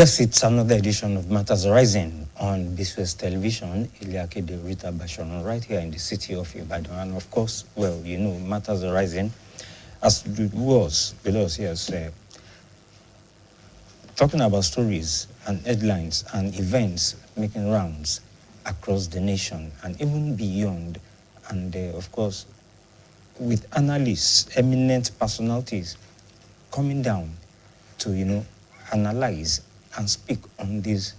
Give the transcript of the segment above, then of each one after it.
Yes, it's another edition of Matters Rising on BCOS television, Iliake de Rita Basharon, right here in the city of Ibadan. And of course, well, you know, Matters Rising, as it was with us, yes, talking about stories and headlines and events making rounds across the nation and even beyond. And of course, with analysts, eminent personalities coming down to, you know, analyze and speak on these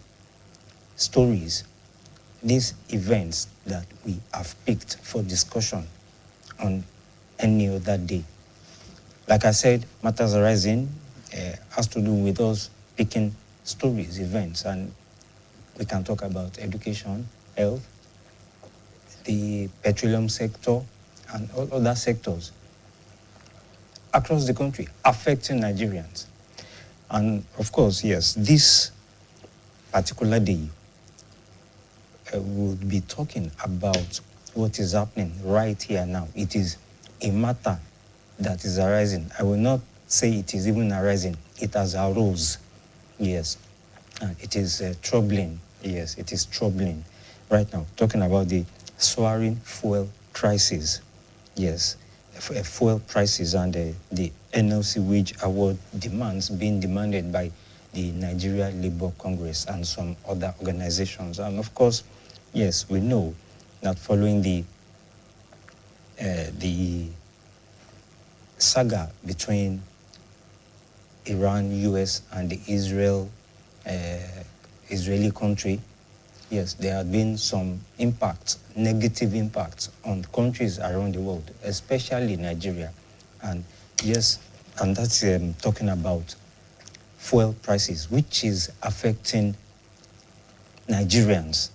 stories, these events that we have picked for discussion on any other day. Like I said, Matters Arising has to do with us picking stories, events, and we can talk about education, health, the petroleum sector, and all other sectors across the country affecting Nigerians. And of course, yes, this particular day we'll be talking about what is happening right here now. It is a matter that is arising. I will not say it is even arising. It has arose, yes. And it is troubling, yes, it is troubling right now. Talking about the soaring fuel crisis, yes, fuel prices and the NLC wage award demands being demanded by the Nigeria Labour Congress and some other organizations. And of course, yes, we know that following the saga between Iran, US, and the Israeli country, yes, there have been some impacts, negative impacts on countries around the world, especially Nigeria. And yes, and that's talking about fuel prices, which is affecting Nigerians.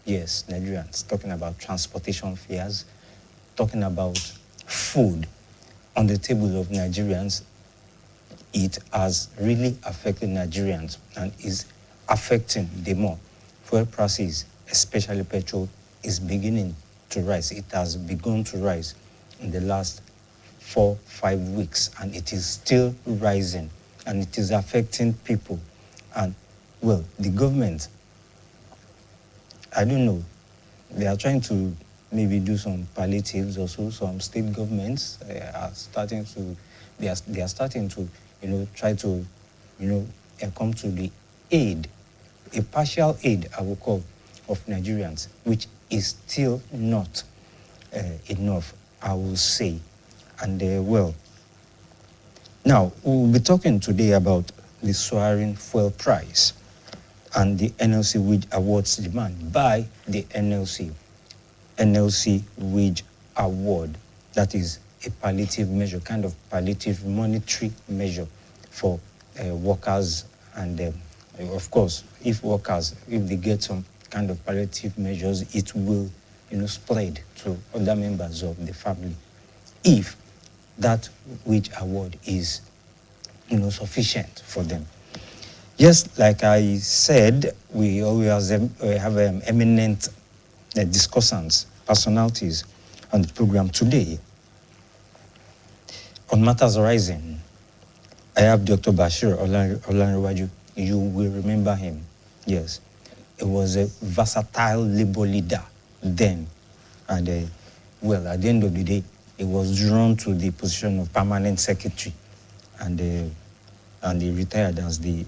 Yes, Nigerians, talking about transportation fares, talking about food on the table of Nigerians. It has really affected Nigerians and is affecting them more. Fuel prices, especially petrol, is beginning to rise. It has begun to rise in the last 4-5 weeks, and it is still rising, and it is affecting people. And, well, the government, I don't know, they are trying to maybe do some palliatives or so. Some state governments are starting to, they are starting to, you know, try to, you know, come to the aid, a partial aid, I will call, of Nigerians, which is still not enough, I will say. And well, now we'll be talking today about the soaring fuel price and the NLC wage awards demand by the NLC wage award. That is a palliative measure, kind of palliative monetary measure for workers. And of course, if they get some kind of palliative measures, it will, you know, spread to other members of the family if that wage award is, you know, sufficient for them. Yes, like I said, we always have eminent discussants, personalities on the program today. On Matters Arising, I have Dr. Bashir Olanrewaju. You will remember him. Yes, he was a versatile labor leader then. And, well, at the end of the day, he was drawn to the position of permanent secretary. And he retired as the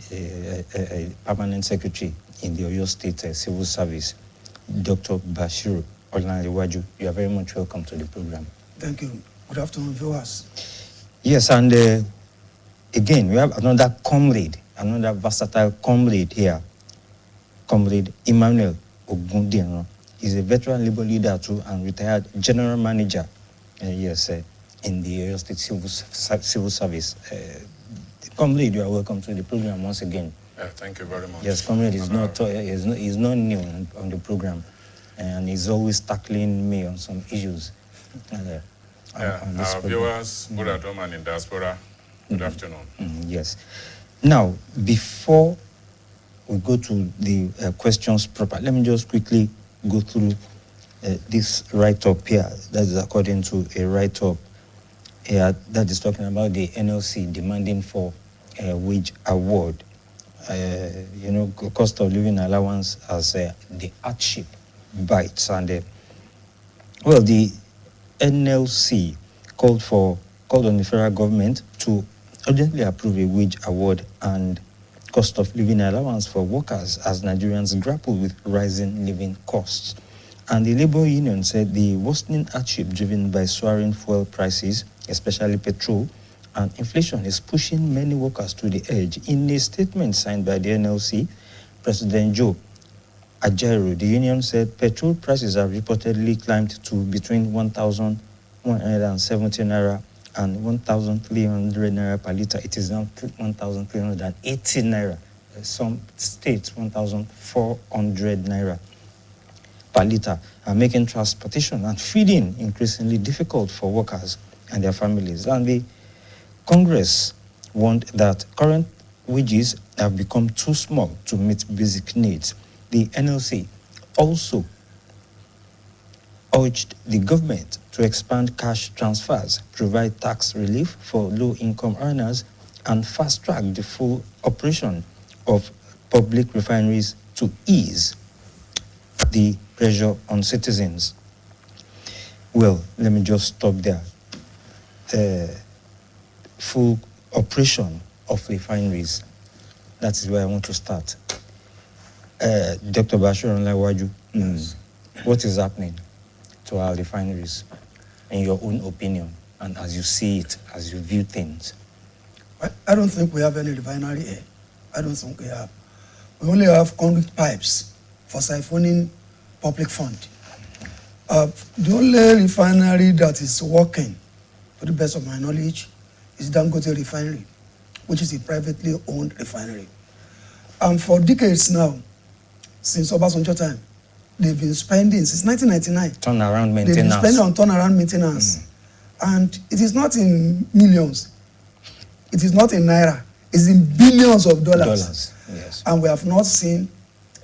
permanent secretary in the Oyo State Civil Service. Dr. Bashir Olanrewaju, you are very much welcome to the program. Thank you. Good afternoon, viewers. Yes, and again, we have another comrade, another versatile comrade here, Comrade Emmanuel Ogundino. He's a veteran labor leader too and retired general manager, yes, in the Oyo State Civil Service. Comrade, you are welcome to the program once again. Thank you very much. Yes, Comrade is not new on the program, and he's always tackling me on some issues. On this our viewers, both at home and in diaspora, good afternoon. Yes. Now, before we go to the questions proper, let me just quickly go through this write-up here. That is according to a write-up here that is talking about the NLC demanding for a wage award. cost of living allowance as the hardship bites. And the NLC called on the federal government to urgently approve a wage award and cost of living allowance for workers as Nigerians grapple with rising living costs. And the labor union said the worsening hardship driven by soaring fuel prices, especially petrol, and inflation is pushing many workers to the edge. In a statement signed by the NLC, President Joe Ajaero, the union said petrol prices have reportedly climbed to between 1,170 naira and 1,300 naira per litre. It is now 1,380 naira. Some states 1,400 naira per litre, are making transportation and feeding increasingly difficult for workers and their families. And the Congress warned that current wages have become too small to meet basic needs. The NLC also urged the government to expand cash transfers, provide tax relief for low-income earners, and fast-track the full operation of public refineries to ease the pressure on citizens. Well, let me just stop there. Full operation of refineries. That is where I want to start. Dr. Bashir Onlawaju, what is happening to our refineries in your own opinion and as you see it, as you view things? I don't think we have any refinery here. I don't think we have. We only have conduit pipes for siphoning public fund. The only refinery that is working, to the best of my knowledge, is Dangote Refinery, which is a privately owned refinery. And for decades now, since Obasanjo time, they've been spending, since 1999, turnaround maintenance. They've been spending on turnaround maintenance. And it is not in millions. It is not in naira. It's in billions of dollars. Yes. And we have not seen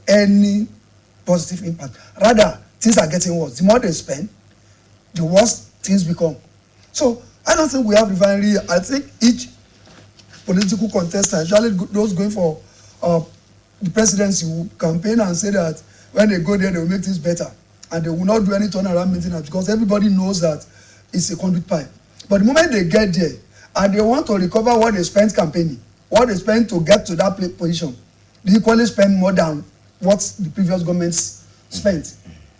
any positive impact. Rather, things are getting worse. The more they spend, the worse things become. So I don't think we have refinery. I think each political contestant, especially those going for the presidency, will campaign and say that when they go there, they will make things better. And they will not do any turnaround maintenance because everybody knows that it's a conduit pipe. But the moment they get there and they want to recover what they spent campaigning, what they spent to get to that position, they equally spend more than what the previous governments spent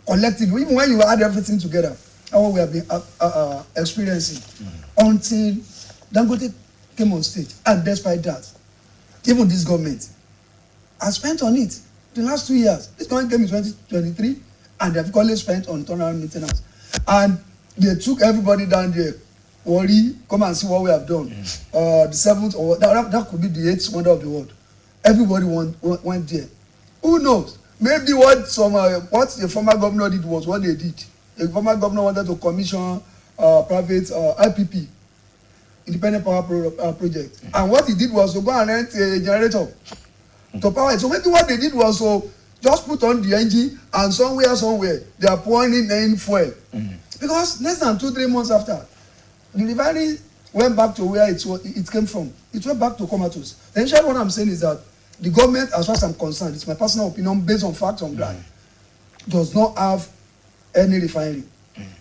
collectively. Even when you add everything together, that's what we have been experiencing until Dangote came on stage. And despite that, even this government has spent on it the last 2 years. This government came in 2023 and they've equally spent on turnaround maintenance. And they took everybody down there. Worry, come and see what we have done. The seventh, or that could be the eighth wonder of the world. Everybody went there. Who knows? Maybe what the former governor did was what they did. The former governor wanted to commission private IPP, Independent Power Project. And what he did was to go and rent a generator to power it. So maybe what they did was to just put on the engine and somewhere they are pouring in fuel. Because less than 2-3 months after, the refinery went back to where it came from. It went back to comatose. Essentially what I'm saying is that the government, as far as I'm concerned, it's my personal opinion based on facts on ground, does not have any refinery.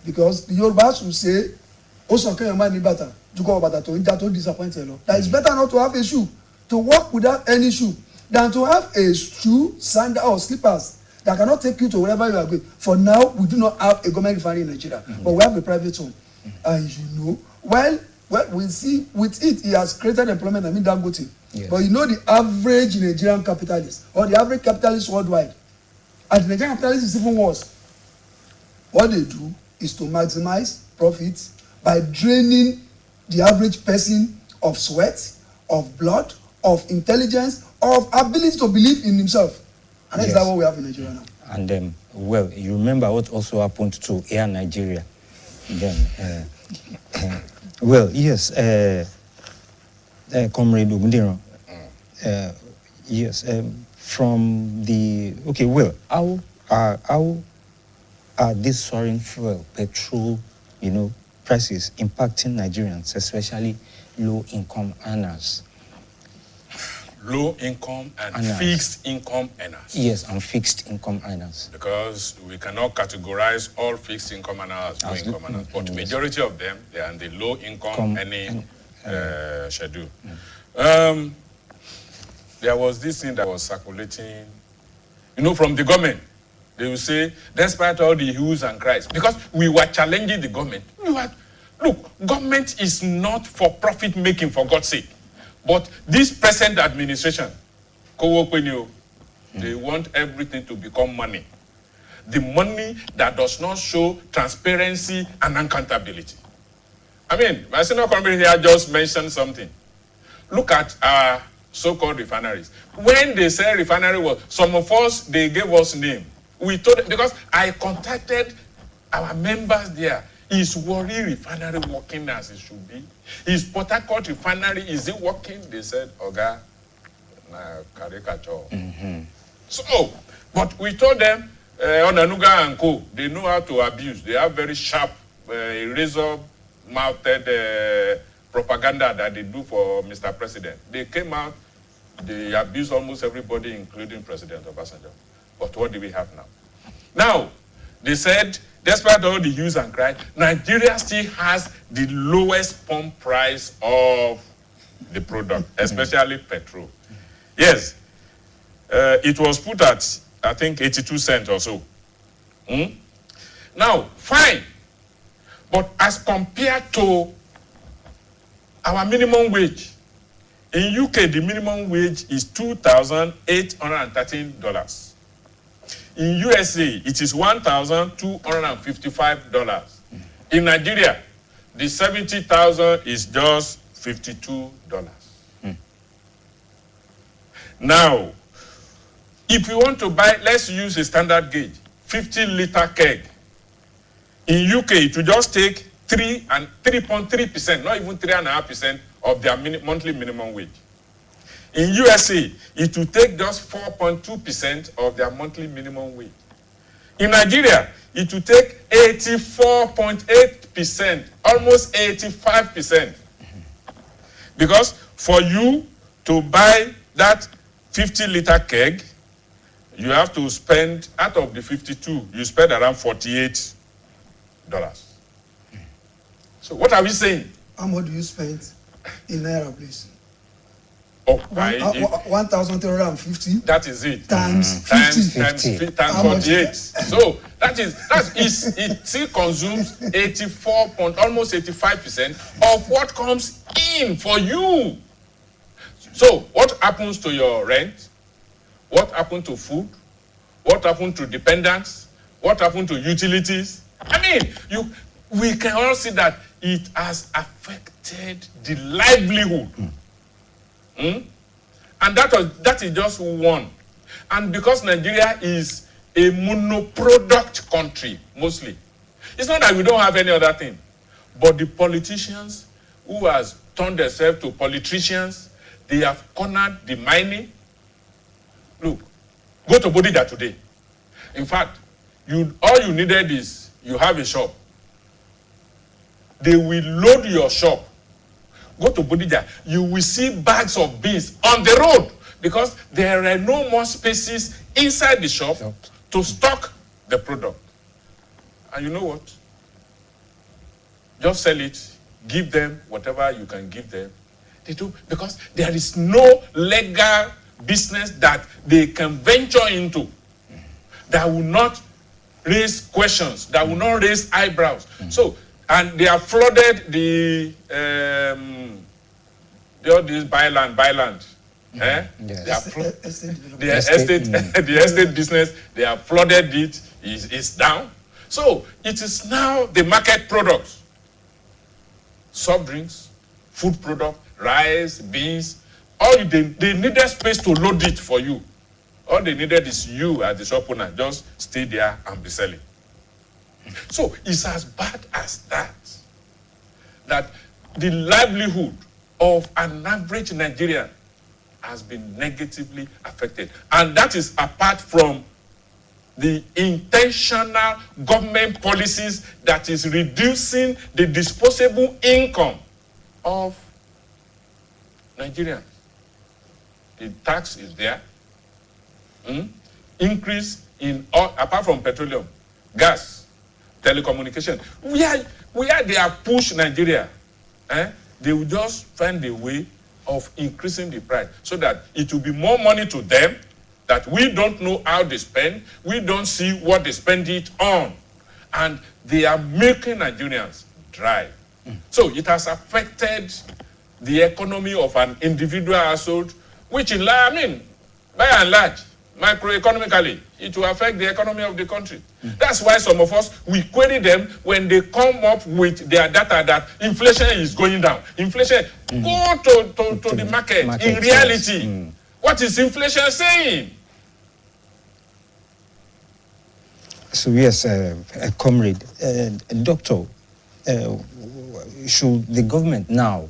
Because the Yorubas will say, that it's better not to have a shoe, to walk without any shoe, than to have a shoe, sandal, or slippers that cannot take you to wherever you are going. For now, we do not have a government refinery in Nigeria, but we have a private one. And you know, well, we see with it, he has created employment, Dangote. Yes. But you know the average Nigerian capitalist, or the average capitalist worldwide, and the Nigerian capitalist is even worse. What they do is to maximize profits by draining the average person of sweat, of blood, of intelligence, of ability to believe in himself. And that's what we have in Nigeria now. And well, you remember what also happened to Air Nigeria. Then, well, yes, Comrade Ogundiran, yes, from the, okay, well, how are these soaring fuel, petrol, prices impacting Nigerians, especially low-income earners? low income and Earners. fixed income earners. Yes, and fixed income earners. Because we cannot categorize all fixed income earners as low income earners, but majority of them, they are in the low income earning schedule. There was this thing that was circulating, from the government. They will say, despite all the hues and cries, because we were challenging the government. Look, government is not for profit making, for God's sake. But this present administration, they want everything to become money. The money that does not show transparency and accountability. I mean, my senior company here just mentioned something. Look at our so-called refineries. When they say refinery, some of us, they gave us name. We told them, because I contacted our members there. Is Warri refinery working as it should be? Is Port Harcourt refinery, is it working? They said, Oga, caricature. So, but we told them, Onanuga and Co., they know how to abuse. They have very sharp, razor-mouthed propaganda that they do for Mr. President. They came out, they abused almost everybody, including President Obasanjo. But what do we have now? Now, they said, despite all the hues and cries, Nigeria still has the lowest pump price of the product, especially petrol. Yes, it was put at, I think, 82 cents or so. Now, fine. But as compared to our minimum wage, in UK, the minimum wage is $2,813. In USA, it is $1,255. In Nigeria, the 70,000 is just $52. Now, if you want to buy, let's use a standard gauge, 50-liter keg. In UK, it will just take 3.3%, not even 3.5% of their monthly minimum wage. In USA, it will take just 4.2% of their monthly minimum wage. In Nigeria, it will take 84.8%, almost 85%. Because for you to buy that 50-liter keg, you have to spend, out of the 52, you spend around $48. So what are we saying? How much do you spend in Naira, please? Oh, 1,350. That is it. Times 50. Times 48. So it still consumes 84 point, almost 85% of what comes in for you. So what happens to your rent? What happened to food? What happened to dependents? What happened to utilities? I mean, we can all see that it has affected the livelihood. And that is just one. And because Nigeria is a monoproduct country, mostly, it's not that we don't have any other thing, but the politicians who has turned themselves to politicians, they have cornered the mining. Look, go to Bodija today. In fact, all you needed is you have a shop. They will load your shop. Go to Bodija, you will see bags of beans on the road because there are no more spaces inside the shop to stock the product. And you know what? Just sell it, give them whatever you can give them. They do, because there is no legal business that they can venture into that will not raise questions, that will not raise eyebrows. So, and they have flooded the byland. Yes. The estate business, they have flooded it, is down. So it is now the market products, soft drinks, food product, rice, beans. All they needed space to load it for you. All they needed is you as the shop owner, just stay there and be selling. So it's as bad as that the livelihood of an average Nigerian has been negatively affected. And that is apart from the intentional government policies that is reducing the disposable income of Nigerians. the tax is there. Increase in all, apart from petroleum, gas, telecommunication. Where they have pushed Nigeria, they will just find a way of increasing the price so that it will be more money to them that we don't know how they spend, we don't see what they spend it on. And they are making Nigerians dry. So it has affected the economy of an individual household, which by and large, microeconomically, it will affect the economy of the country. That's why some of us, we query them when they come up with their data that inflation is going down. Inflation, go to the market. In reality, what is inflation saying? So yes, comrade, doctor, should the government now,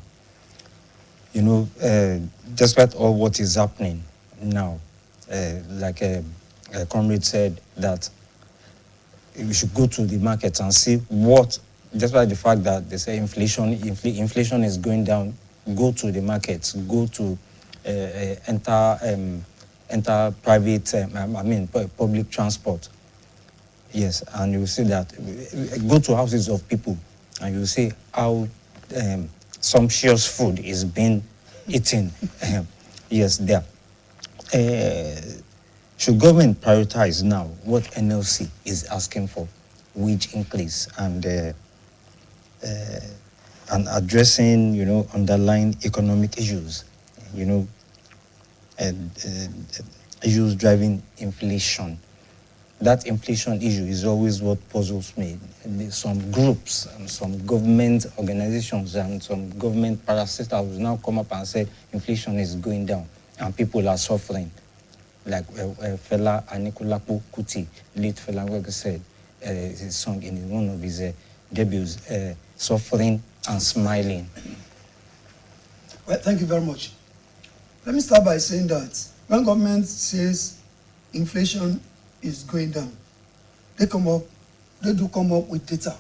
despite all what is happening now, like a comrade said, that we should go to the market and see what, despite the fact that they say inflation is going down, go to the markets, go to enter private, public transport. Yes, and you will see that, go to houses of people and you will see how sumptuous food is being eaten. Yes, there. Should government prioritize now what NLC is asking for, wage increase, and addressing, underlying economic issues, issues driving inflation? That inflation issue is always what puzzles me. Some groups and some government organizations and some government parastatals now come up and say inflation is going down and people are suffering. Like Fela Anikulapo Kuti, late Fela Nweke said, his song in one of his debuts, Suffering and Smiling. Well, thank you very much. Let me start by saying that when government says inflation is going down, they do come up with data.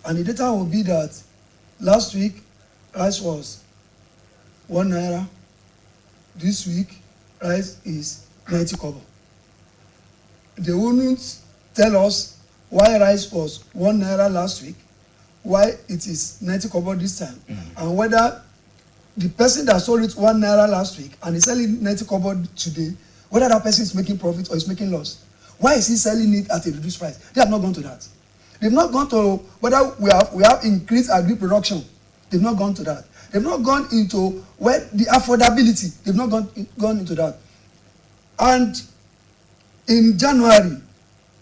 And the data will be that last week, rice was 1 naira. This week, rice is 90 kobo. They wouldn't tell us why rice was 1 naira last week, why it is 90 kobo this time, and whether the person that sold it 1 naira last week and is selling 90 kobo today, whether that person is making profit or is making loss. Why is he selling it at a reduced price? They have not gone to that. They've not gone to whether we have increased agri production. They've not gone to that. They've not gone into where the affordability. They've not gone into that. And in January,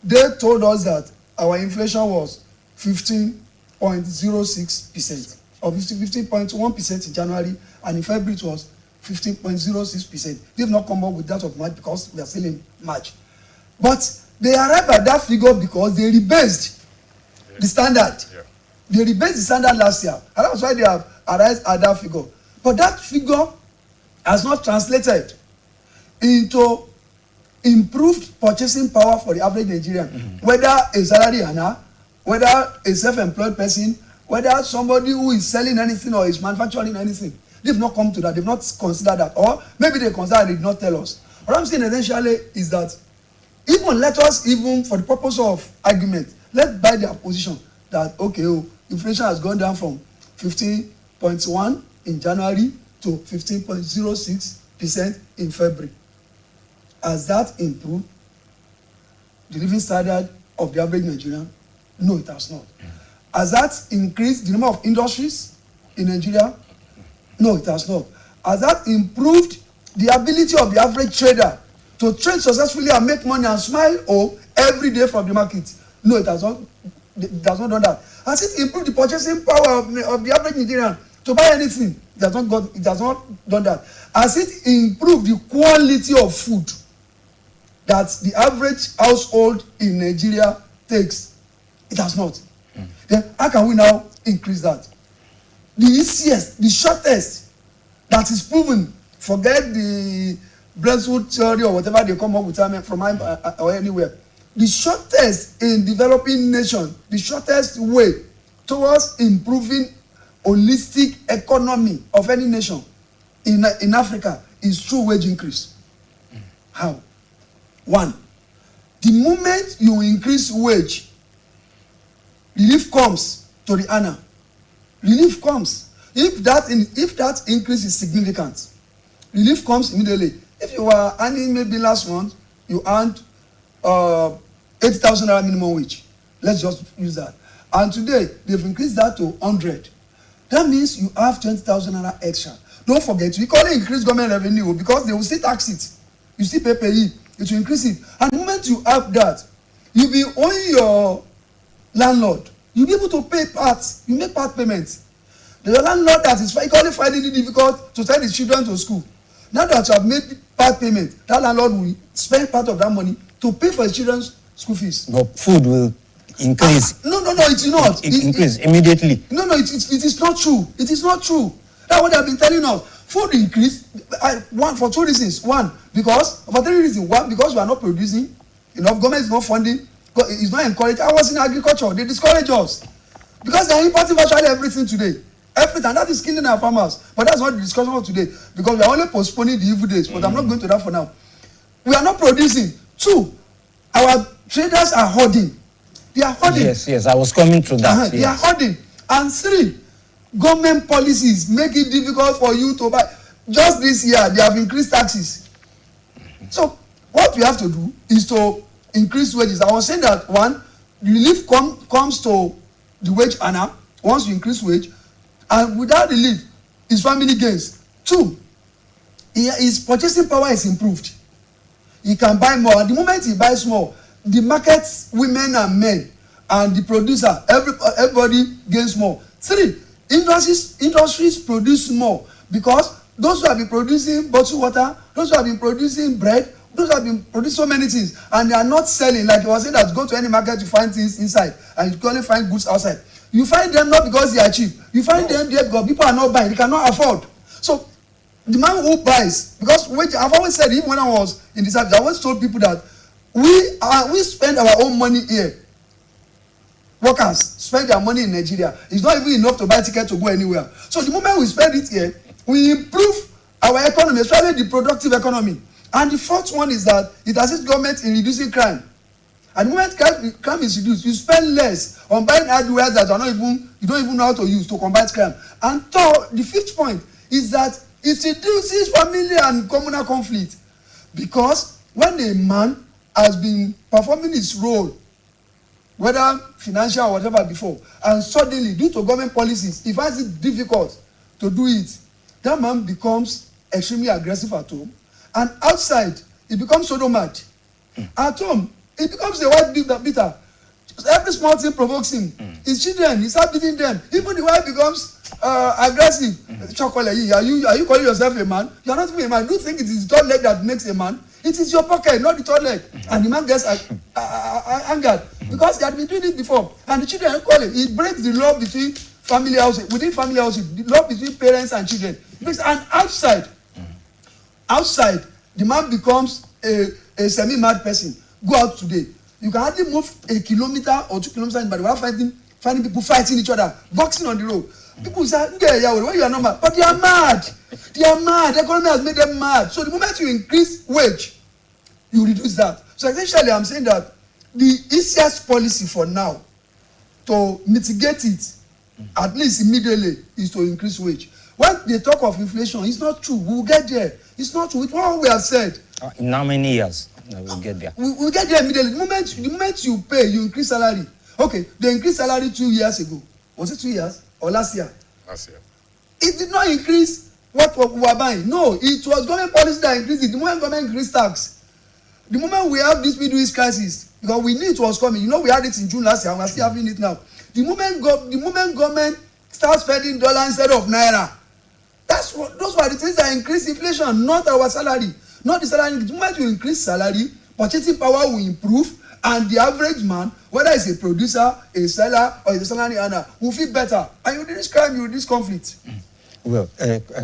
they told us that our inflation was 15.06%, or 15.1% in January, and in February it was 15.06%. They've not come up with that of March because we are still in March. But they arrived at that figure because they rebased the standard. Yeah. They rebased the standard last year, and that's why they have arrived at that figure. But that figure has not translated into improved purchasing power for the average Nigerian, whether a salary earner, whether a self-employed person, whether somebody who is selling anything or is manufacturing anything. They've not come to that. They've not considered that. Or maybe they consider they did not tell us. What I'm saying essentially is that let us, for the purpose of argument, let's buy their position that, okay, inflation has gone down from 15.1 in January to 15.06% in February. Has that improved the living standard of the average Nigerian? No, it has not. Has that increased the number of industries in Nigeria? No, it has not. Has that improved the ability of the average trader to trade successfully and make money and smile every day from the market? No, it has not. It has not done that. Has it improved the purchasing power of the average Nigerian to buy anything? It has not done that. Has it improved the quality of food that the average household in Nigeria takes? It has not. Then how can we now increase that? The easiest, the shortest, that is proven, forget the Brentwood theory or whatever they come up with from or anywhere. The shortest in developing nation, the shortest way towards improving holistic economy of any nation in Africa is through wage increase. How? One, the moment you increase wage, relief comes to the earner. Relief comes. If that increase is significant, relief comes immediately. If you were earning maybe last month, you earned 80,000 naira minimum wage. Let's just use that. And today, they've increased that to 100. That means you have 20,000 naira extra. Don't forget, we call it increased government revenue because they will still tax it. You still pay it. It will increase it. And the moment you have that, you'll be owing your landlord. You'll be able to pay parts. You make part payments. The landlord that is equally finding it difficult to send his children to school. Now that you have made part payment, that landlord will spend part of that money to pay for his children's school fees. But food will increase. No, it's not. Increase immediately. No, it is not true. It is not true. That's what they have been telling us. Food increase, for two reasons. For three reasons. One, because we are not producing enough. Government is not funding. It's not encouraging. I was in agriculture. They discourage us. Because they are importing virtually everything today. Everything. That is killing our farmers. But that's not the discussion of today. Because we are only postponing the evil days. But I'm not going to that for now. We are not producing. Two, our traders are hoarding. They are hoarding. Yes, I was coming to that. They are hoarding. And three, government policies make it difficult for you to buy. Just this year, they have increased taxes. So what we have to do is to increase wages. I was saying that one, relief comes to the wage earner once you increase wage, and without relief, his family gains. Two, his purchasing power is improved. He can buy more. And the moment he buys more, the market, women and men, and the producer, everybody gains more. Three, industries produce more because those who have been producing bottled water, those who have been producing bread, those who have been producing so many things, and they are not selling. Like you were saying that go to any market, you find things inside, and you can only find goods outside. You find them not because they are cheap. You find them there because people are not buying. They cannot afford. So the man who buys, because I've always said, even when I was in the service, I always told people that we spend our own money here. Workers spend their money in Nigeria. It's not even enough to buy ticket to go anywhere. So the moment we spend it here, we improve our economy, especially the productive economy. And the fourth one is that it assists government in reducing crime. And the moment crime is reduced, you spend less on buying hardware that you don't even know how to use to combat crime. And third, the fifth point is that it reduces family and communal conflict. Because when a man has been performing his role, whether financial or whatever before, and suddenly, due to government policies, he finds it difficult to do it, that man becomes extremely aggressive at home. And outside, he becomes sodomite. At home, he becomes a wife beater. Every small thing provokes him. His children, he starts beating them. Even the wife becomes aggressive. Chocolate, are you calling yourself a man? You are not even a man. Do you think it is the third leg that makes a man? It is your pocket, not the third leg. And the man gets angered because he had been doing it before. And the children call it. It breaks the love between family houses, within family houses, the love between parents and children. And outside, the man becomes a semi-mad person. Go out today. You can hardly move a kilometer or 2 kilometers in, but without finding people fighting each other, boxing on the road. People say, yeah, well, you are not mad. But they are mad. They are mad. The economy has made them mad. So the moment you increase wage, you reduce that. So essentially, I'm saying that the easiest policy for now to mitigate it, at least immediately, is to increase wage. When they talk of inflation, it's not true. We will get there. It's not true. It's what we have said. In how many years we'll get there? We'll get there immediately. The moment you pay, you increase salary. Okay, they increased salary 2 years ago. Was it 2 years? Or last year? Last year. It did not increase what we were buying. No, it was government policy that increased it. The moment government increased tax, the moment we have this Middle East crisis, because we knew it was coming. You know, we had it in June last year, and we're still having it now. The moment government starts spending dollar instead of naira, those were the things that increase inflation, not our salary, not the salary. The moment you increase salary, purchasing power will improve, and the average man, whether it's a producer, a seller, or a salary earner, will feel better. And you reduce crime, you reduce conflict. Well,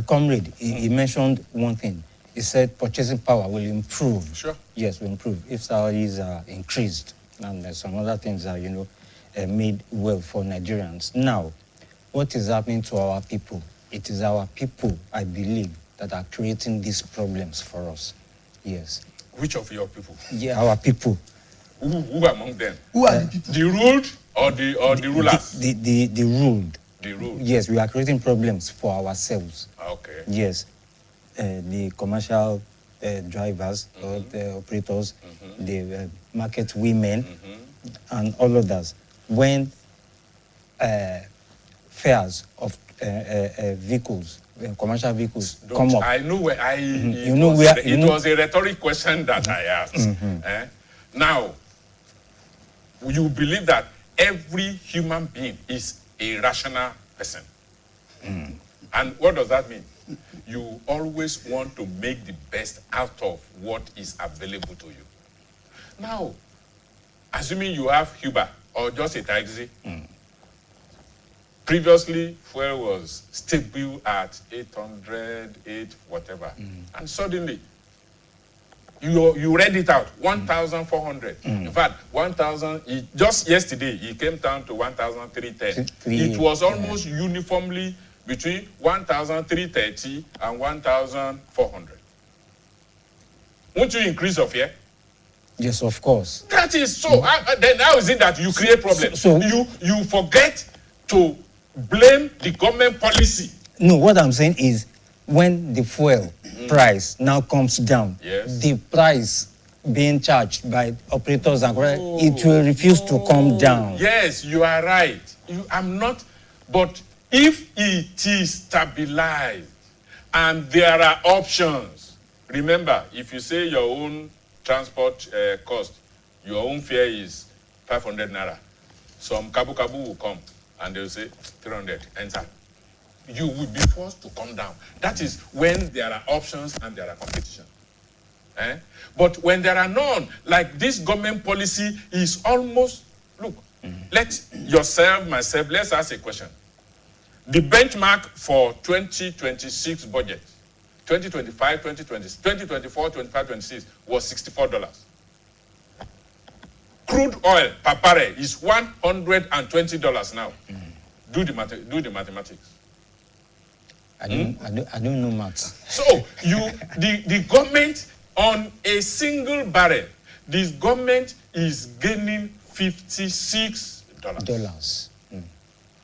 comrade, he mentioned one thing. He said purchasing power will improve. Sure. Yes, will improve if salaries are increased, and some other things are, made well for Nigerians. Now, what is happening to our people? It is our people, I believe, that are creating these problems for us. Yes. Which of your people? Yeah, our people. Who among them? Who are the people? The ruled or the rulers? The ruled. The ruled. Yes, we are creating problems for ourselves. Okay. Yes. The commercial drivers or the operators, the market women, and all others. When fares of vehicles, commercial vehicles come up. I know where it was a rhetoric question that I asked. Now, you believe that every human being is a rational person. And what does that mean? You always want to make the best out of what is available to you. Now, assuming you have Uber or just a taxi, previously fuel was stable at 800, whatever, and suddenly you read it out 1,400. In fact, 1,000. Just yesterday it came down to 1,310. It was almost uniformly between 1,330 and 1,400. Won't you increase of here? Yes, of course. That is so. Then how is it that you create problems? So you forget to blame the government policy. No, what I'm saying is when the fuel price now comes down, the price being charged by operators and it will refuse to come down. Yes, you are right. I'm not, but if it is stabilized and there are options, remember, if you say your own transport cost, your own fare is 500 naira, some kabu will come and they'll say 300, enter. You will be forced to come down. That is when there are options and there are competition. But when there are none, like this government policy is almost, look, let yourself, myself, let's ask a question. The benchmark for 2026 budget, 2025, 2024, 25, 26 was $64. Crude oil per barrel is $120 now. Do the mathematics. I don't know maths. So the government on a single barrel, this government is gaining $56. Dollars.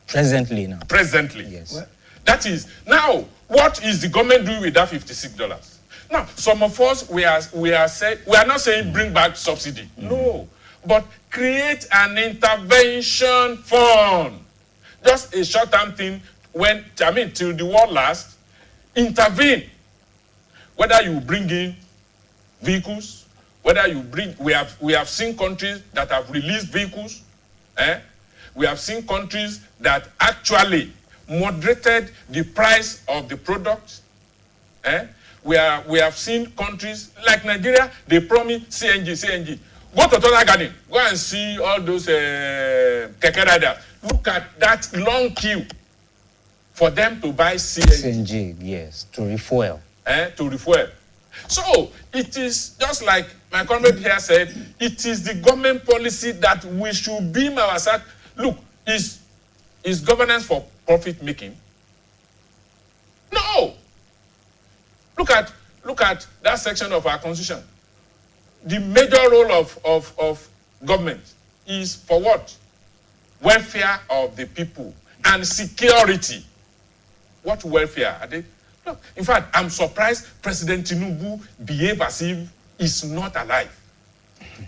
Presently now. Presently. Yes. Well, That is, now, what is the government doing with that $56? Now, some of us, we are not saying bring back subsidy. No. But create an intervention fund. Just a short-term thing till the war lasts, intervene. Whether you bring in vehicles, whether you bring, we have seen countries that have released vehicles. We have seen countries that actually moderated the price of the product. We have seen countries like Nigeria, they promise CNG. Go to Total Garden, go and see all those keke riders. Look at that long queue for them to buy CNG. Yes, to refuel. To refuel. So it is just like my comrade here said, it is the government policy that we should beam ourselves. Look, is governance for profit making? No. Look at that section of our constitution. The major role of government is for what? Welfare of the people and security. What welfare are they? No. In fact, I'm surprised President Tinubu behaves as if he's not alive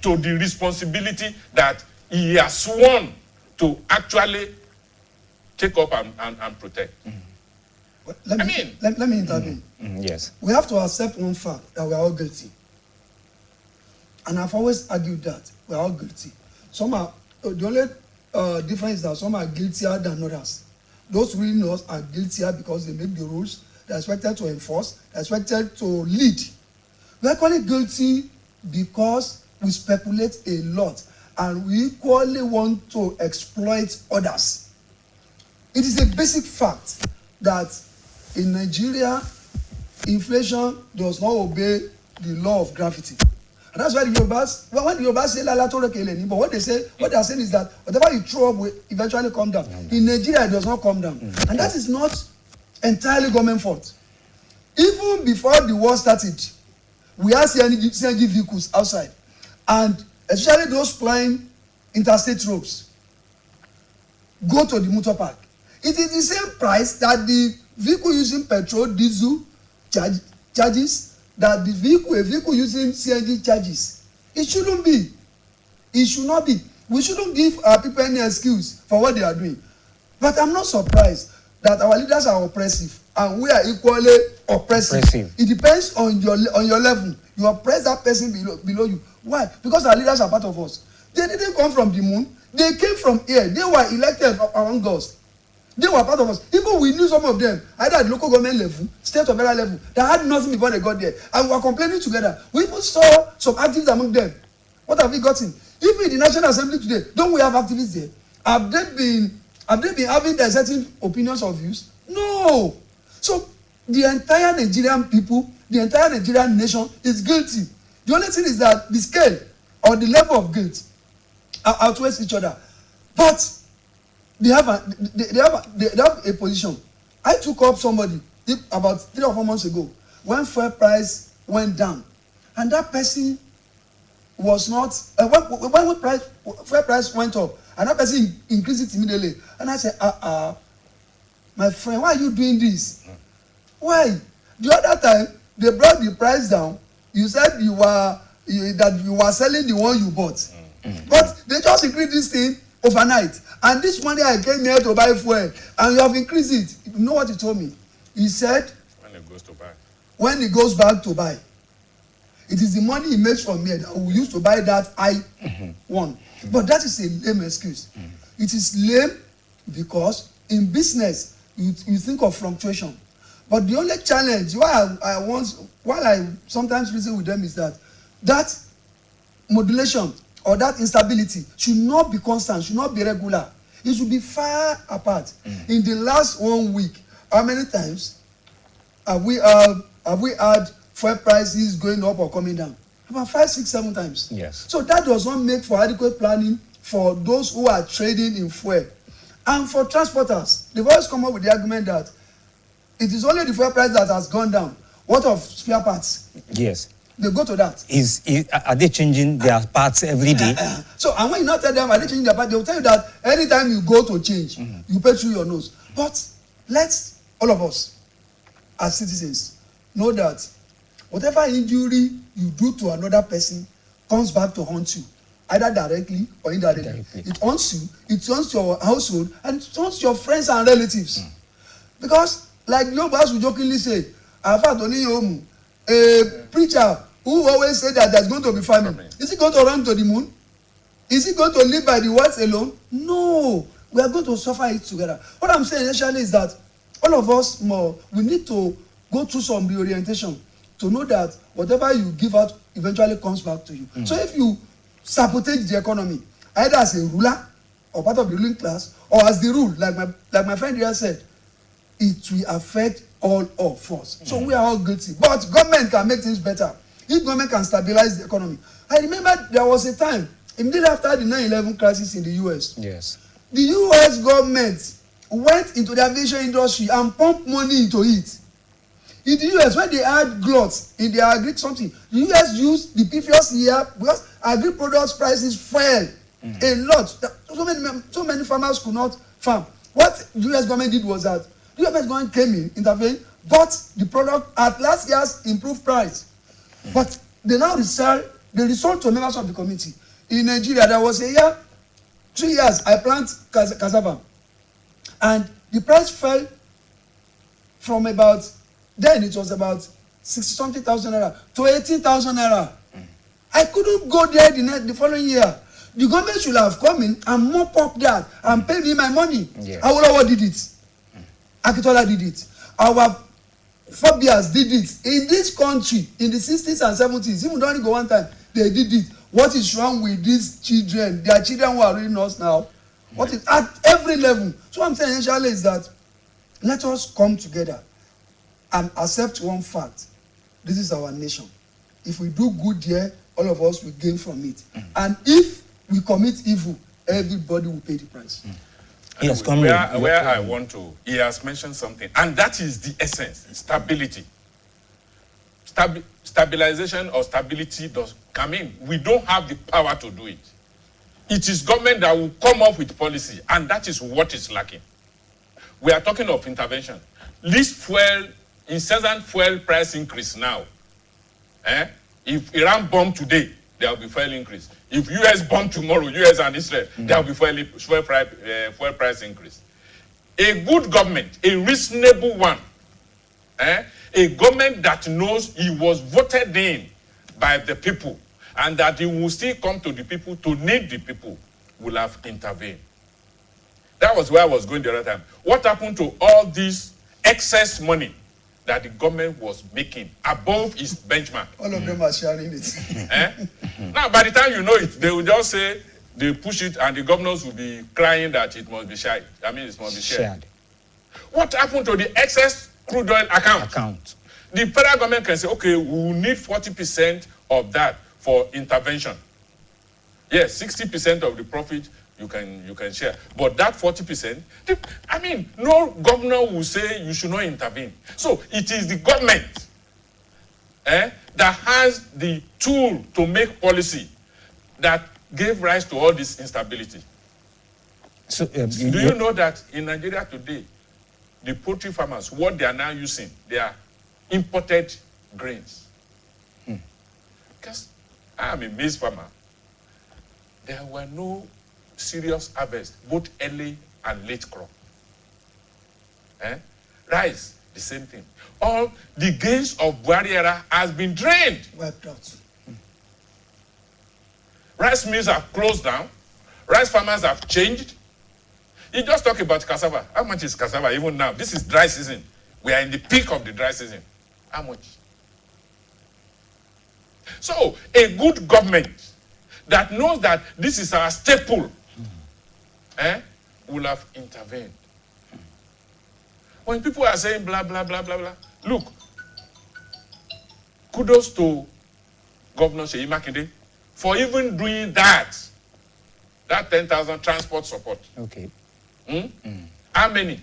to the responsibility that he has sworn to actually take up and protect. Well, let me intervene. Yes. We have to accept one fact, that we are all guilty. And I've always argued that we are all guilty. Some are, the only difference is that some are guiltier than others. Those who really know us are guiltier because they make the rules, they're expected to enforce, they're expected to lead. We're equally guilty because we speculate a lot and we equally want to exploit others. It is a basic fact that in Nigeria, inflation does not obey the law of gravity. And that's why the Yorubas, when the Yorubas say "Lala tore keleni," but what they are saying is that whatever you throw up will eventually come down. In Nigeria, it does not come down. And that is not entirely government fault. Even before the war started, we had CNG vehicles outside, and especially those plying interstate roads go to the motor park. It is the same price that the vehicle using petrol, diesel charges, that the vehicle using CNG charges. It shouldn't be. It should not be. We shouldn't give our people any excuse for what they are doing. But I'm not surprised that our leaders are oppressive and we are equally oppressive. It depends on your level. You oppress that person below you. Why? Because our leaders are part of us. They didn't come from the moon. They came from here. They were elected among us. They were part of us. Even we knew some of them, either at local government level, state or federal level, that had nothing before they got there. And we were complaining together. We even saw some activists among them. What have we gotten? Even in the National Assembly today, don't we have activists there? Have they been having their certain opinions or views? No. So the entire Nigerian people, the entire Nigerian nation is guilty. The only thing is that the scale or the level of guilt outweighs each other. But they have a position. I took up somebody about 3 or 4 months ago when fuel price went down, and that person was not when fuel price went up, and that person increased it immediately. And I said, my friend, why are you doing this? Why? The other time they brought the price down, you said you were selling the one you bought. But they just increased this thing overnight. And this morning I came here to buy fuel, and you have increased it. You know what he told me? He said, when he goes back to buy, it is the money he makes from here that we use to buy that one. But that is a lame excuse. It is lame because in business you think of fluctuation. But the only challenge while I sometimes reason with them is that modulation or that instability should not be constant, should not be regular. It should be far apart. In the last 1 week, how many times have we had fuel prices going up or coming down? About 5, 6, 7 times. Yes. So that does not make for adequate planning for those who are trading in fuel. And for transporters, they've always come up with the argument that it is only the fuel price that has gone down. What of spare parts? Yes. They go to that. Are they changing their parts every day? So, and when you not tell them are they changing their parts, they will tell you that anytime you go to change, you pay through your nose. But let's, all of us, as citizens, know that whatever injury you do to another person comes back to haunt you, either directly or indirectly. It haunts you, it haunts your household, and it haunts your friends and relatives. Because, like Yobas would jokingly say, I've had only a preacher who always said that there's going to be famine. Is he going to run to the moon? Is he going to live by the words alone? No. We are going to suffer it together. What I'm saying essentially is that all of us we need to go through some reorientation to know that whatever you give out eventually comes back to you. So if you sabotage the economy, either as a ruler or part of the ruling class, or as the rule, like my friend here said, it will affect all of us. So we are all guilty. But government can make things better. If government can stabilize the economy. I remember there was a time, immediately after the 9/11 crisis in the US. Yes. The US government went into the aviation industry and pumped money into it. In the US, when they had gluts in their agri something, the US used the previous year because agri products prices fell a lot. So many farmers could not farm. What the US government did was that the US government came in, intervened, bought the product at last year's improved price. But they now resort to members of the community. In Nigeria, there was a year, 3 years, I plant cassava. And the price fell from about, then it was about 60-something thousand naira to 18,000 naira. I couldn't go there the following year. The government should have come in and mop up that and pay me my money. Yes. Awolowo did it. Akitola did it. Our forebears did it. In this country, in the 60s and 70s, even don't go one time, they did it. What is wrong with these children? Their children who are reading us now. What is at every level? So what I'm saying essentially is that let us come together and accept one fact. This is our nation. If we do good here, all of us will gain from it. And if we commit evil, everybody will pay the price. Yes, where I want to, he has mentioned something, and that is the essence, stability. stabilization or stability does come in. We don't have the power to do it. It is government that will come up with policy, and that is what is lacking. We are talking of intervention. Least fuel, incessant fuel price increase now. If Iran bomb today, there will be fuel increase. If US bomb tomorrow, US and Israel, there will be fuel price increase. A good government, a reasonable one, a government that knows he was voted in by the people and that he will still come to the people to need the people, will have intervened. That was where I was going the other time. What happened to all this excess money that the government was making above its benchmark? All of them are sharing it. Now, by the time you know it, they will just say, they push it, and the governors will be crying that it must be shared. I mean, it must be shared. What happened to the excess crude oil account? The federal government can say, okay, we will need 40% of that for intervention. Yes, 60% of the profit you can share. But that 40%, I mean, no governor will say you should not intervene. So it is the government that has the tool to make policy that gave rise to all this instability. So, do you know that in Nigeria today, the poultry farmers, what they are now using, they are imported grains. Because I am a maize farmer. There were no serious harvest, both early and late crop. Rice, the same thing. All the gains of Buhari era has been drained. Wiped out. Rice mills have closed down. Rice farmers have changed. You just talk about cassava. How much is cassava even now? This is dry season. We are in the peak of the dry season. How much? So, a good government that knows that this is our staple will have intervened. When people are saying blah, blah, blah, blah, blah, look, kudos to Governor Seyi Makinde for even doing that 10,000 transport support. Okay. How many?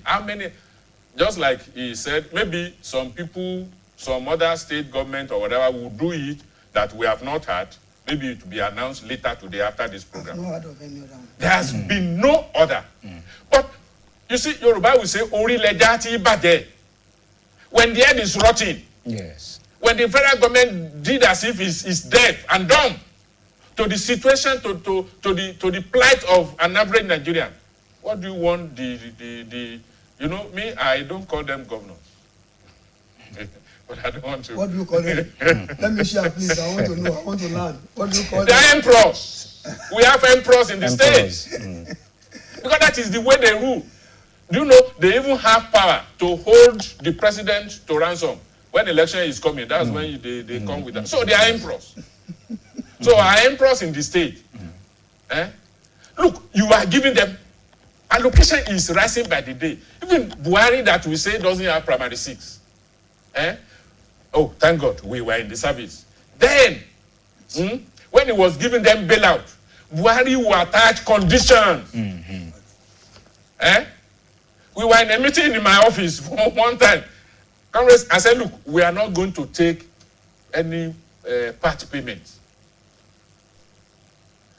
Just like he said, maybe some people, some other state government or whatever will do it that we have not had. Maybe it will be announced later today after this program. I've not heard of any other one. There has been no other. But you see, Yoruba will say, Orile jati bade. When the head is rotting. Yes. When the federal government did as if it's deaf and dumb to the situation, to the plight of an average Nigerian. What do you want you know, me, I don't call them governors. But I don't want to. What do you call them? Let me share, please. I want to know. I want to learn. What do you call them? They're emperors. We have emperors in the states. Because that is the way they rule. Do you know, they even have power to hold the president to ransom. When election is coming, that's when they come with that. So they are emperors. So our emperors in the state. Look, you are giving them, allocation is rising by the day. Even Buhari that we say doesn't have primary six. Oh, thank God, we were in the service. Then, when he was giving them bailout, Buhari will attach conditions. We were in a meeting in my office one time. Congress, I said, look, we are not going to take any part payments.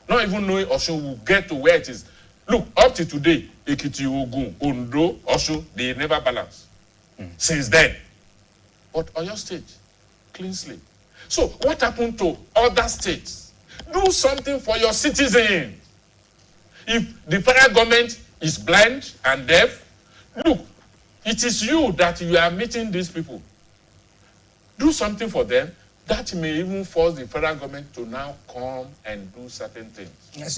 Not even knowing Osun will get to where it is. Look, up to today, Ekiti, Ogun, Ondo, Osun, they never balance. Since then. But Oyo State, clean slate. So what happened to other states? Do something for your citizens. If the federal government is blind and deaf, look, it is you that you are meeting these people. Do something for them. That may even force the federal government to now come and do certain things. Yes,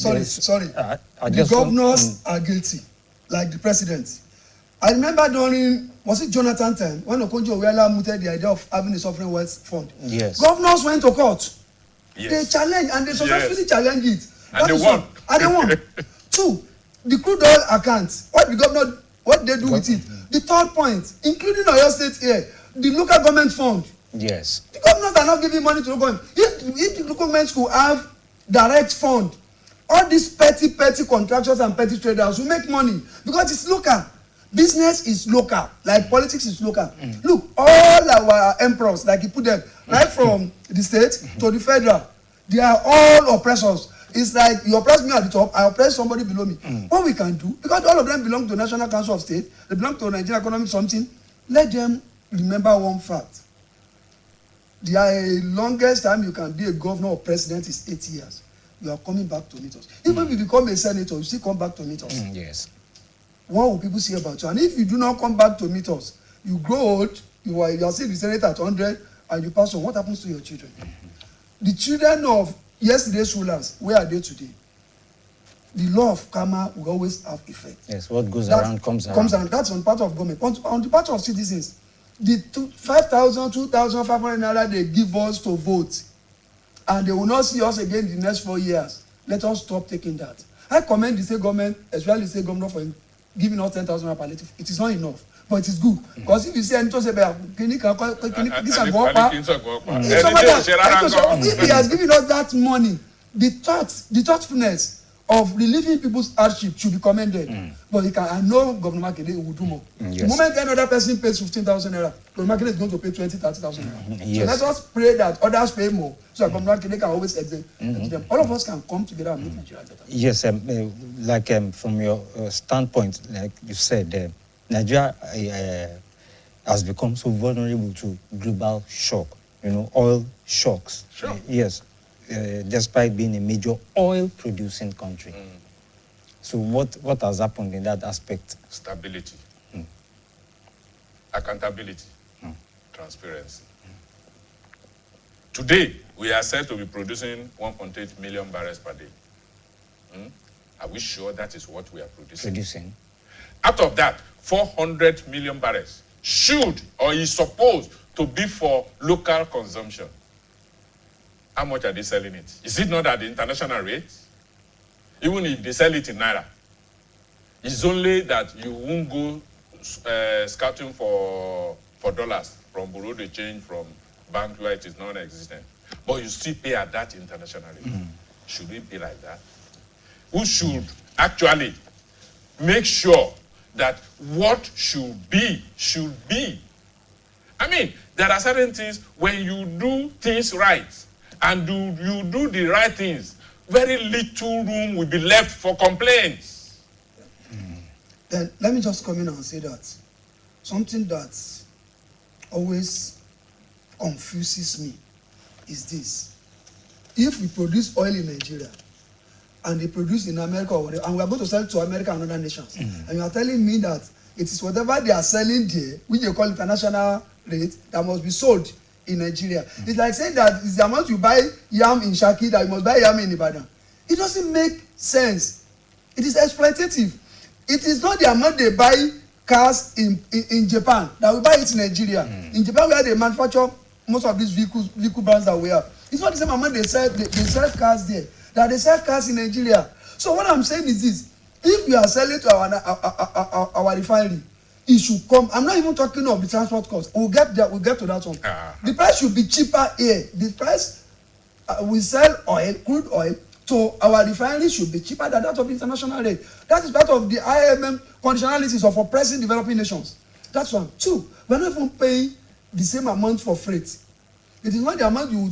sorry. The governors are guilty, like the president. I remember during, was it Jonathan time, when Okonjo-Iweala mooted the idea of having a sovereign wealth fund. Yes. Governors went to court. Yes. They challenged, and they successfully challenged it. And they won. And they won. Two, the crude oil account, what they do with it. The third point, including Oyo State here, the local government fund. Yes. The governors are not giving money to local government. If the local governments could have direct fund, all these petty contractors and petty traders will make money because it's local. Business is local, like politics is local. Look, all our emperors, like you put them, right from the state to the federal, they are all oppressors. It's like you oppress me at the top, I oppress somebody below me. What we can do, because all of them belong to the National Council of State, they belong to Nigerian economic something, let them remember one fact. The longest time you can be a governor or president is 8 years. You are coming back to meet us. Even if you become a senator, you still come back to meet us. Yes. What will people say about you? And if you do not come back to meet us, you grow old, you are still the senator at 100, and you pass on. What happens to your children? The children of yesterday's rulers, where are they today? The law of karma will always have effect. Yes, what goes around comes around. That's on part of government. On the part of citizens, the 5,000, 2,500 naira they give us to vote, and they will not see us again in the next 4 years. Let us stop taking that. I commend the state government, especially the state governor, for giving us 10,000 naira palliative. It is not enough, but it is good. Because if you see anything say, this and go up, if he has given us that money, the thoughtfulness of relieving people's hardship should be commended. But I know Governor Makinde will do more. Yes. The moment another person pays 15,000 naira, Governor Makinde is going to pay 20,000, 30,000 naira. Yes. So let us pray that others pay more, so that Governor Makinde can always exempt them. All of us can come together and make Nigeria better. Yes, from your standpoint, like you said, Nigeria has become so vulnerable to global shock. Oil shocks. Sure. Yes, despite being a major oil-producing country. So what has happened in that aspect? Stability, accountability, transparency. Today, we are said to be producing 1.8 million barrels per day. Are we sure that is what we are producing? Out of that, 400 million barrels should or is supposed to be for local consumption. How much are they selling it? Is it not at the international rate? Even if they sell it in naira, it's only that you won't go scouting for dollars from bureau de change, from bank where it is non-existent. But you still pay at that international rate. Should we pay like that? Who should actually make sure that what should be, should be? I mean, there are certain things when you do things right, and you do the right things, very little room will be left for complaints. Then let me just come in and say that something that always confuses me is this. If we produce oil in Nigeria and they produce in America or whatever, and we are going to sell it to America and other nations, and you are telling me that it is whatever they are selling there, which they call international rate, that must be sold in Nigeria. It's like saying that it's the amount you buy yam in Shaki that you must buy yam in Ibadan. It doesn't make sense. It is exploitative. It is not the amount they buy cars in Japan that we buy it in Nigeria. In Japan, where they manufacture most of these vehicle brands that we have, it's not the same amount they sell cars there that they sell cars in Nigeria. So what I'm saying is this: if we are selling to our refinery, it should come. I'm not even talking of the transport cost. We'll get there. We'll get to that one. The price should be cheaper here. The price we sell oil, crude oil, to our refinery should be cheaper than that of the international rate. That is part of the IMF conditionalities of oppressing developing nations. That's one. Two, we're not even paying the same amount for freight. It is not the amount you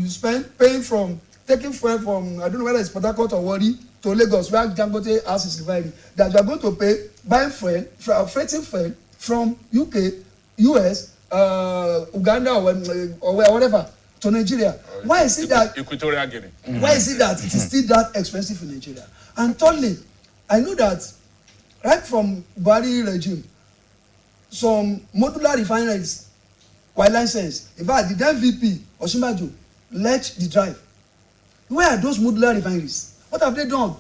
spend paying from taking fuel from, I don't know whether it's Port Harcourt or Warri to Lagos, where Dangote has his refinery, that you are going to pay buying fuel, freighting fuel from UK, US, Uganda or whatever to Nigeria. Why is it that Equatorial Guinea? Why is it that it is still that expensive in Nigeria? And thirdly, I know that right from Buhari regime, some modular refineries were licensed. In fact, the then VP Osinbajo led the drive. Where are those modular refineries? What have they done?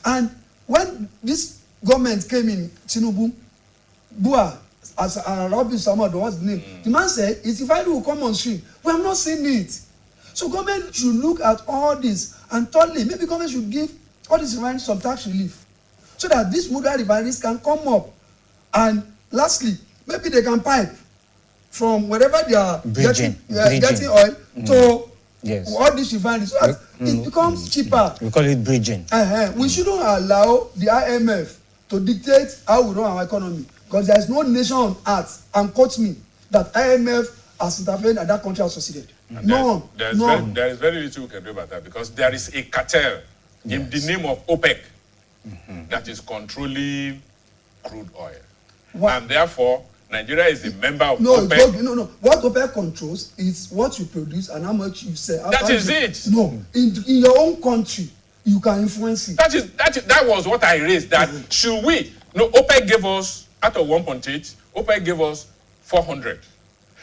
And when this government came in, Tinubu, Bua, as Robin Samad, what's the name? The man said, his refinery will come on stream. We have not seen it. So government should look at all this. And thirdly, maybe government should give all these refineries some tax relief, so that these modular refineries can come up. And lastly, maybe they can pipe from wherever they are getting oil to all these refineries, so that it becomes cheaper. We call it bridging. We shouldn't allow the IMF to dictate how we run our economy, because there is no nation on earth, and quote me, that IMF has intervened and that country has succeeded. No, there is very little you can do about that, because there is a cartel in the name of OPEC that is controlling crude oil. What? And therefore, Nigeria is a member of No, OPEC. no. What OPEC controls is what you produce and how much you sell. That is it. No, in your own country, you can influence it. That was what I raised. That should we? No, OPEC gave us, out of 1.8, OPEC gave us 400.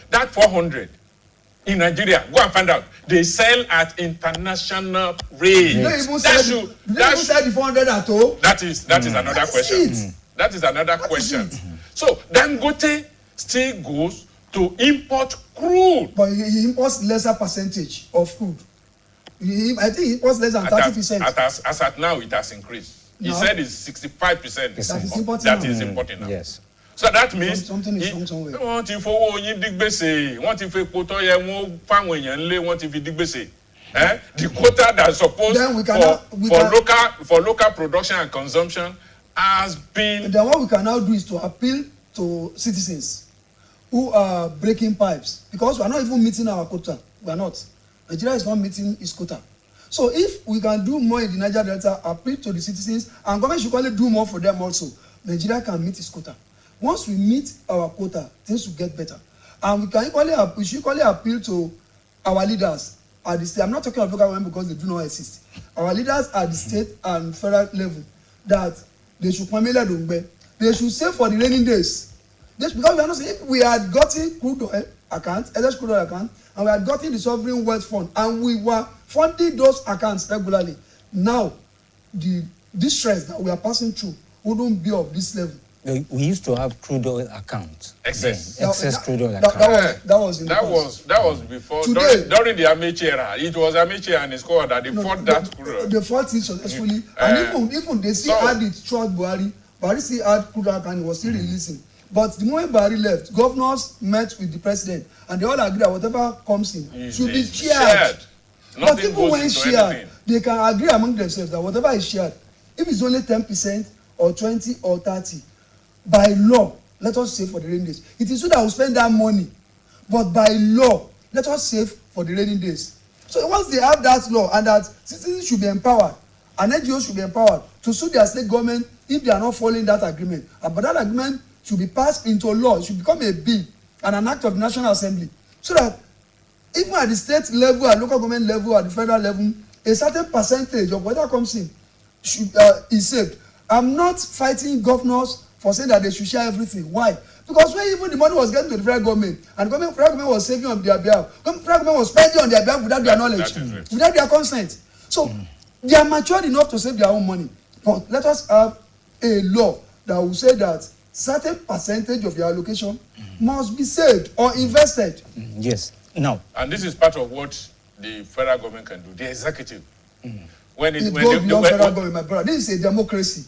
That 400 in Nigeria, go and find out. They sell at international rates. They even sell the 400 at all. That is another question. That is another question. So Dangote still goes to import crude. But he imports lesser percentage of crude. I think he imports less than 30%. As at now, it has increased. He said it's 65% that is importing now. Yes. So that means something is wrong somewhere. wọ́n ti fowó yín dígbèsè, wọ́n ti fi epo tó yẹ wọ́n fáwọn èèyàn lé, wọ́n ti fi dígbèsè. The quota that is supposed for local production and consumption has been. Then what we can now do is to appeal to citizens who are breaking pipes, because we are not even meeting our quota. We are not. Nigeria is not meeting its quota. So if we can do more in the Niger Delta, appeal to the citizens, and government should only do more for them also, Nigeria can meet its quota. Once we meet our quota, things will get better. And we should equally appeal to our leaders at the state. I'm not talking about local government because they do not exist. Our leaders at the state and federal level, that they should they should save for the rainy days. Just because we are not saying, if we had gotten crude oil account, crude oil account, and we had gotten the sovereign wealth fund, and we were funding those accounts regularly, now the distress that we are passing through wouldn't be of this level. We used to have crude oil accounts. Excess Crude oil account. That was before. Today, during the Amechi era. It was Amechi and his squad that they fought that crude oil. They fought it successfully, and even they still had it throughout Buhari. Buhari still had crude oil and he was still releasing. But the moment Buhari left, governors met with the president and they all agreed that whatever comes in should be shared. But even when shared, they can agree among themselves that whatever is shared, if it's only 10% or 20 or 30, by law, let us save for the rainy days. It is so that we spend that money, but by law, let us save for the rainy days. So once they have that law, and that citizens should be empowered, and NGOs should be empowered to sue their state government if they are not following that agreement. But that agreement should be passed into law. It should become a bill and an act of the National Assembly, so that even at the state level, at local government level, at the federal level, a certain percentage of whatever comes in is saved. I'm not fighting governors for saying that they should share everything. Why? Because when even the money was getting to the federal government, and the federal government was saving on their behalf, the federal government was spending on their behalf without their knowledge, without their consent. So they are matured enough to save their own money. But let us have a law that will say that certain percentage of your allocation must be saved or invested. Yes. Now, and this is part of what the federal government can do. The executive, when it goes beyond federal government, my brother. This is a democracy.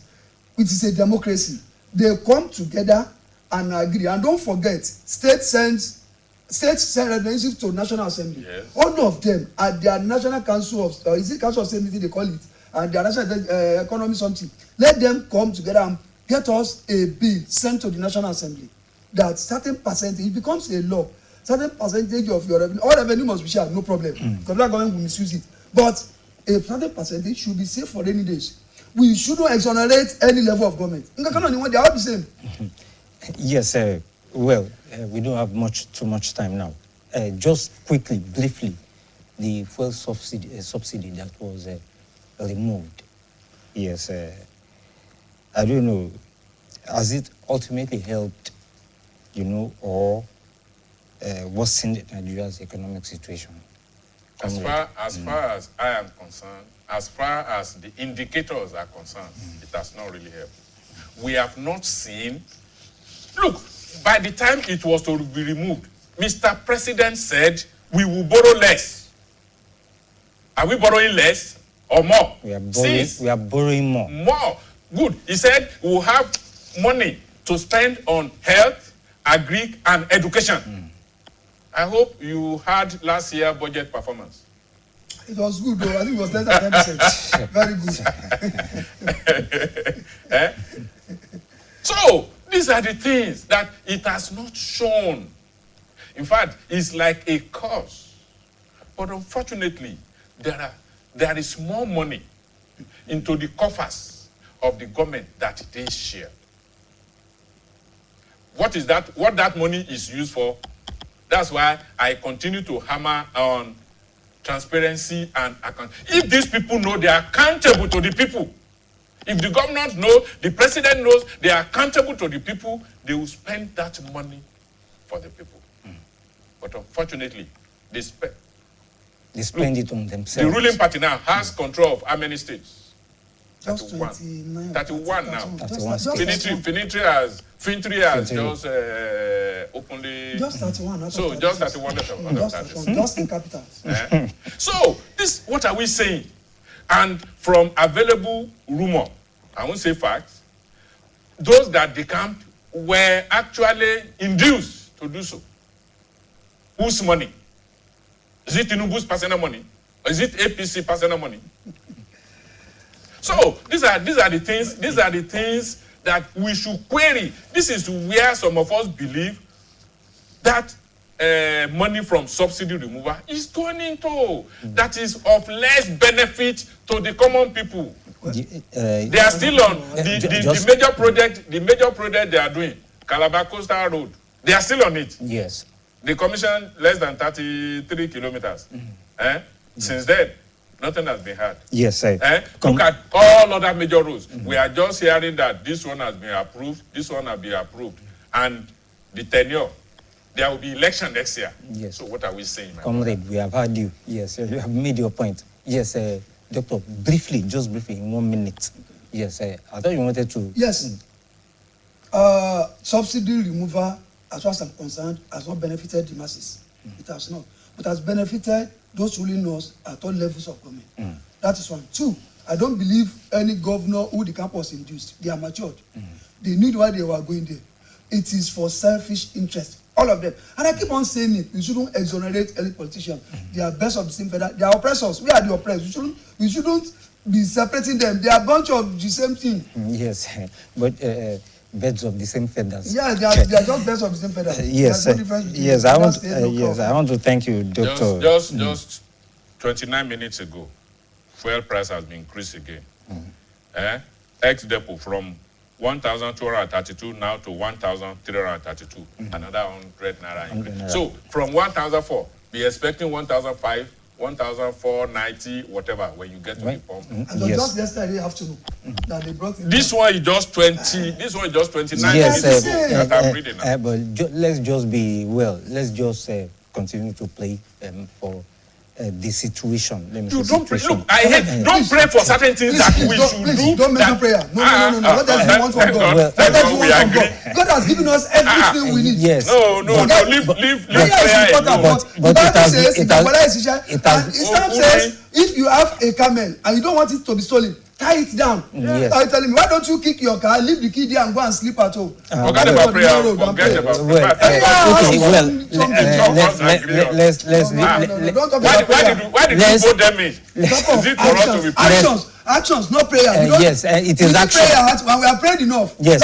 It is a democracy. They come together and agree. And don't forget, state sends representatives to National Assembly. Yes. All of them at their National Council of, is it Council of State meeting they call it, and their National Economy something. Let them come together and get us a bill sent to the National Assembly that certain percentage, it becomes a law, certain percentage of your revenue, all revenue must be shared, no problem. Because that government will misuse it. But a certain percentage should be saved for rainy days. We shouldn't exonerate any level of government. They are all the same. Yes, we don't have too much time now. Just quickly, briefly, the fuel subsidy that was removed. Yes, I don't know. Has it ultimately helped, or worsened Nigeria's economic situation? As far as I am concerned, as far as the indicators are concerned, it has not really helped. We have not seen. Look, by the time it was to be removed, Mr. President said we will borrow less. Are we borrowing less or more? We are borrowing more. More. Good. He said we will have money to spend on health, agri, and education. I hope you had last year's budget performance. It was good though. I think it was less than 10%. Very good. Eh? So these are the things that it has not shown. In fact, it's like a curse. But unfortunately, there is more money into the coffers of the government that they share. What is that? What that money is used for? That's why I continue to hammer on transparency and account. If these people know they are accountable to the people, if the government knows, the president knows they are accountable to the people, they will spend that money for the people. But unfortunately, they spend it on themselves. The ruling party now has control of how many states? Just 31. 29. 31 now. 31 Finitri has just openly. Just 31. So just 31 Just in capitals. So this, what are we saying? And from available rumor, I won't say facts, those that decamped were actually induced to do so. Whose money? Is it Tinubu's personal money? Or is it APC personal money? So these are the things that we should query. This is where some of us believe that money from subsidy removal is going into that is of less benefit to the common people. They are still on the major project they are doing, Calabar Coastal Road. They are still on it. Yes. They commissioned less than 33 kilometers. Since then, nothing has been heard. Yes, sir. Look at all other major roads. We are just hearing that this one has been approved, this one has been approved, and the tenure. There will be election next year. Yes. So what are we saying, my Comrade, we have heard you. Yes, you have made your point. Yes, Doctor, just briefly, in 1 minute. Yes, I thought you wanted to... Yes. Subsidy removal, as far as I'm concerned, has not benefited the masses. It has not. But has benefited those ruling us at all levels of government. That is one. Two, I don't believe any governor who the camp was induced. They are matured. They knew why they were going there. It is for selfish interest. All of them. And I keep on saying it. We shouldn't exonerate any politician. They are best of the same feather. They are oppressors. We are the oppressed. We shouldn't be separating them. They are a bunch of the same thing. Yes, but birds of the same feathers. Yeah, they are just birds of the same feathers. Yes, I want to thank you, Doctor. Just 29 minutes ago, fuel price has been increased again. Ex-depot from 1,232 now to 1,332. Another 100 naira increase. So from 1,004, be expecting 1,005, 1,490, whatever, when you get to the pump. And just yesterday afternoon that they brought in. This one is just 20. This one is just 29. Yes, that I'm reading now. But let's just be let's just continue to play for the situation. Let me say don't pray. situation. Look, I hate. Don't pray for certain things that we should do. Don't mention prayer. No. What does he want from God? What does he want from God? God has given us everything we need. Yes. No. Leave prayer alone. But the Bible says, if you have a camel and you don't want it to be stolen, tie it down. Yes. Are you telling me, why don't you kick your car, leave the key there and go and sleep at home? Forget about prayer. Forget about why did you vote them in? Is it for us to be praying? Actions, not prayer. Yes, it is action. When we are prayed enough, yes,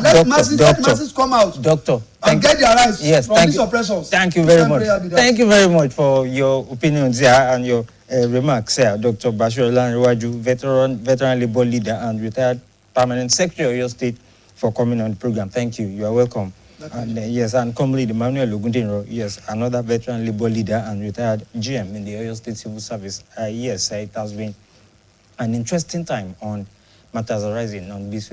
let masses come out. Doctor, and get their rights from these oppressors. Thank you very much. Thank you very much for your opinions here and your remarks here, Dr. Bashir Olanrewaju, veteran labor leader and retired permanent secretary of your state, for coming on the program. Thank you. You are welcome. And yes, and Comrade Emmanuel Ogundinro, yes, another veteran labor leader and retired GM in the Oyo State Civil Service. Yes, it has been an interesting time on matters arising on BCOS.